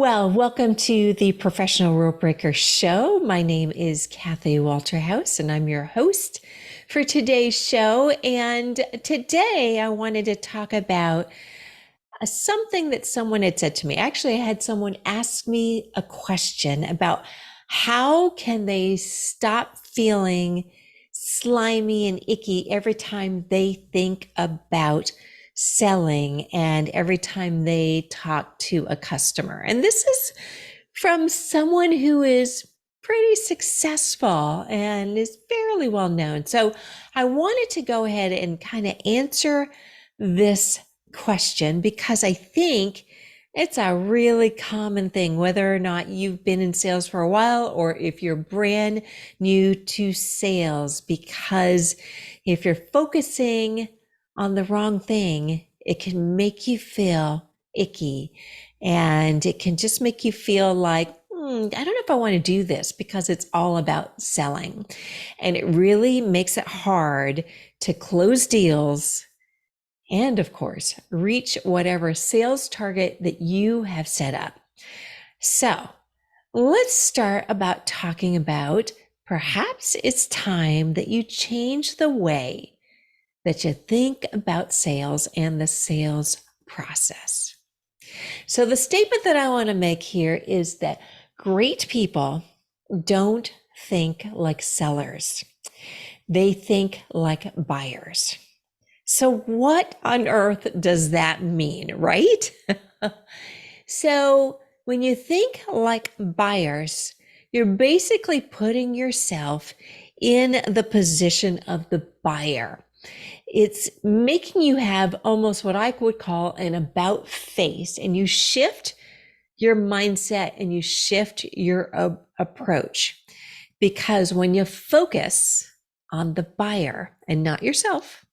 Well, welcome to the Professional Rule Breaker Show. My name is Kathy Walterhouse, and I'm your host for today's show. And today I wanted to talk about something that someone had said to me. Actually, I had someone ask me a question about how can they stop feeling slimy and icky every time they think about selling and every time they talk to a customer. And this is from someone who is pretty successful and is fairly well known. So I wanted to go ahead and kind of answer this question because I think it's a really common thing, whether or not you've been in sales for a while or if you're brand new to sales, because if you're focusing on the wrong thing, it can make you feel icky and it can just make you feel like, I don't know if I want to do this because it's all about selling. And it really makes it hard to close deals and, of course, reach whatever sales target that you have set up. So let's start about talking about perhaps it's time that you change the way that you think about sales and the sales process. So the statement that I want to make here is that great people don't think like sellers. They think like buyers. So what on earth does that mean, right? So when you think like buyers, you're basically putting yourself in the position of the buyer. It's making you have almost what I would call an about face, and you shift your mindset and you shift your approach. Because when you focus on the buyer and not yourself,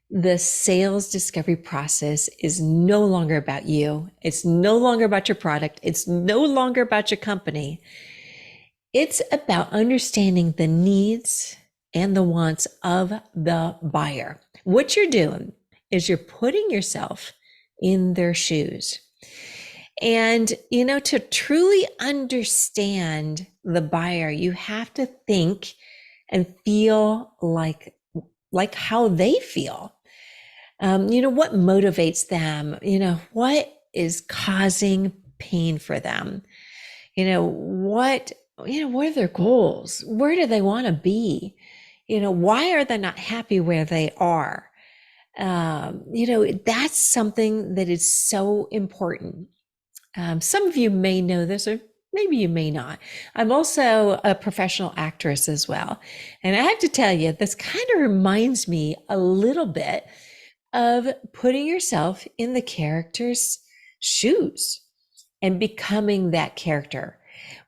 the sales discovery process is no longer about you. It's no longer about your product. It's no longer about your company. It's about understanding the needs and the wants of the buyer. What you're doing is you're putting yourself in their shoes. And, to truly understand the buyer, you have to think and feel like how they feel. What motivates them? What is causing pain for them? What are their goals? Where do they want to be? Why are they not happy where they are? That's something that is so important. Some of you may know this, or maybe you may not. I'm also a professional actress as well. And I have to tell you, this kind of reminds me a little bit of putting yourself in the character's shoes and becoming that character.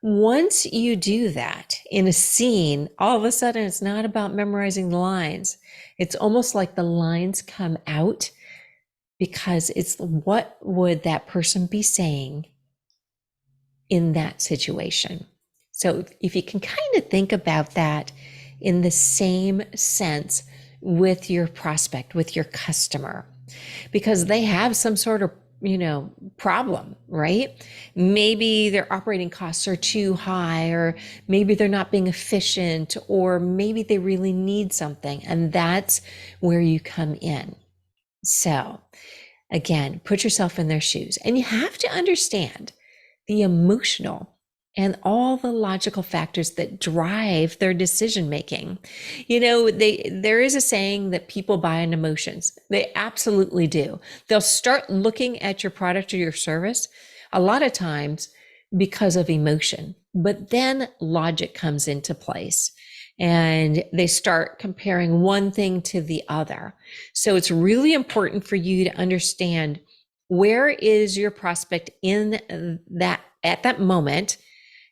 Once you do that in a scene, all of a sudden it's not about memorizing the lines. It's almost like the lines come out because it's what would that person be saying in that situation. So if you can kind of think about that in the same sense with your prospect, with your customer, because they have some sort of problem, right? Maybe their operating costs are too high, or maybe they're not being efficient, or maybe they really need something. And that's where you come in. So again, put yourself in their shoes, and you have to understand the emotional and all the logical factors that drive their decision making. There is a saying that people buy on emotions. They absolutely do. They'll start looking at your product or your service a lot of times because of emotion, but then logic comes into place and they start comparing one thing to the other. So it's really important for you to understand, where is your prospect in that at that moment,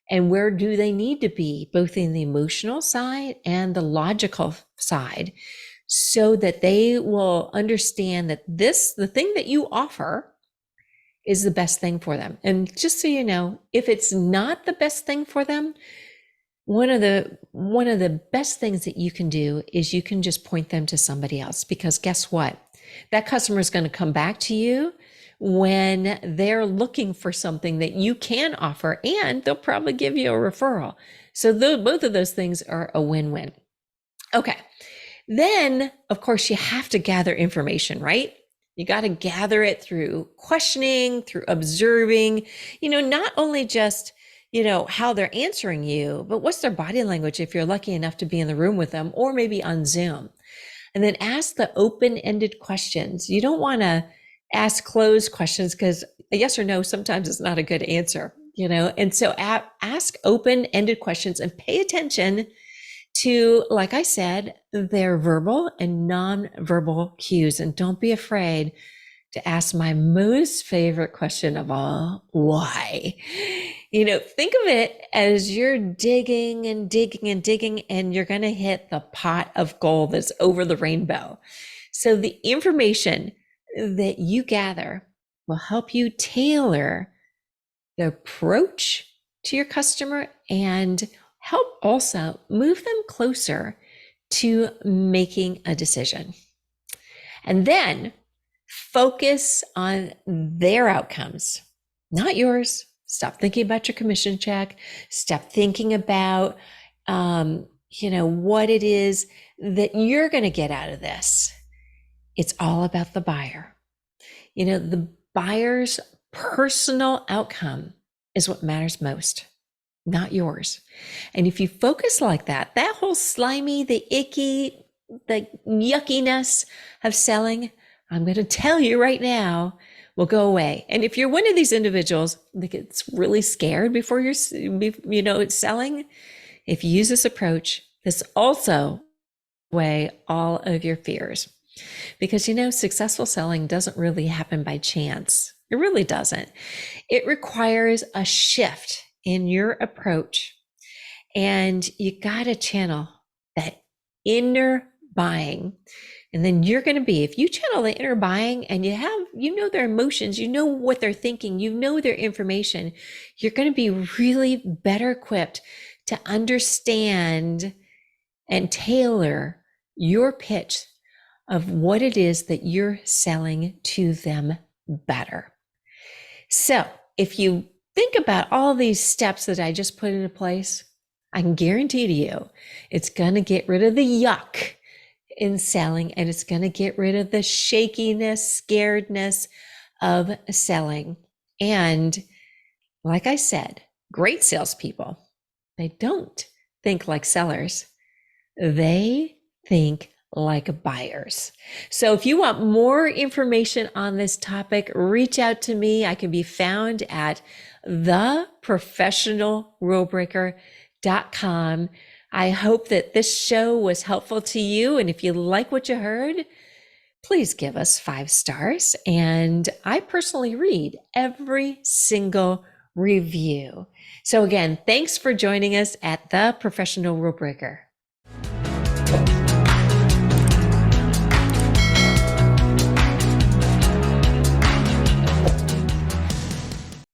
and where do they need to be, both in the emotional side and the logical side, so that they will understand that the thing that you offer is the best thing for them. And just so you know, if it's not the best thing for them, one of the best things that you can do is you can just point them to somebody else, because guess what? That customer is going to come back to you when they're looking for something that you can offer, and they'll probably give you a referral. So both of those things are a win-win. Okay. Then, of course, you have to gather information, right? You got to gather it through questioning, through observing, not only just, how they're answering you, but what's their body language if you're lucky enough to be in the room with them or maybe on Zoom. And then ask the open-ended questions. You don't want to ask closed questions because a yes or no sometimes is not a good answer, And so ask open-ended questions and pay attention to, like I said, their verbal and non-verbal cues. And don't be afraid to ask my most favorite question of all, why? Think of it as you're digging and digging and digging, and you're going to hit the pot of gold that's over the rainbow. So the information that you gather will help you tailor the approach to your customer and help also move them closer to making a decision. And then focus on their outcomes, not yours. Stop thinking about your commission check. Stop thinking about, what it is that you're going to get out of this. It's all about the buyer. The buyer's personal outcome is what matters most, not yours. And if you focus like that whole slimy, the icky, the yuckiness of selling, I'm going to tell you right now, will go away. And if you're one of these individuals that gets really scared before you're, selling, if you use this approach, this also away all of your fears. Because, successful selling doesn't really happen by chance. It really doesn't. It requires a shift in your approach. And you got to channel that inner buying. And then you're going to be, if you channel the inner buying and you know their emotions, you know what they're thinking, you know their information, you're going to be really better equipped to understand and tailor your pitch of what it is that you're selling to them better. So if you think about all these steps that I just put into place, I can guarantee to you, it's going to get rid of the yuck in selling, and it's going to get rid of the shakiness, scaredness of selling. And like I said, great salespeople, they don't think like sellers. They think like buyers. So if you want more information on this topic, reach out to me. I can be found at theprofessionalrulebreaker.com. I hope that this show was helpful to you. And if you like what you heard, please give us 5 stars. And I personally read every single review. So again, thanks for joining us at The Professional Rule Breaker.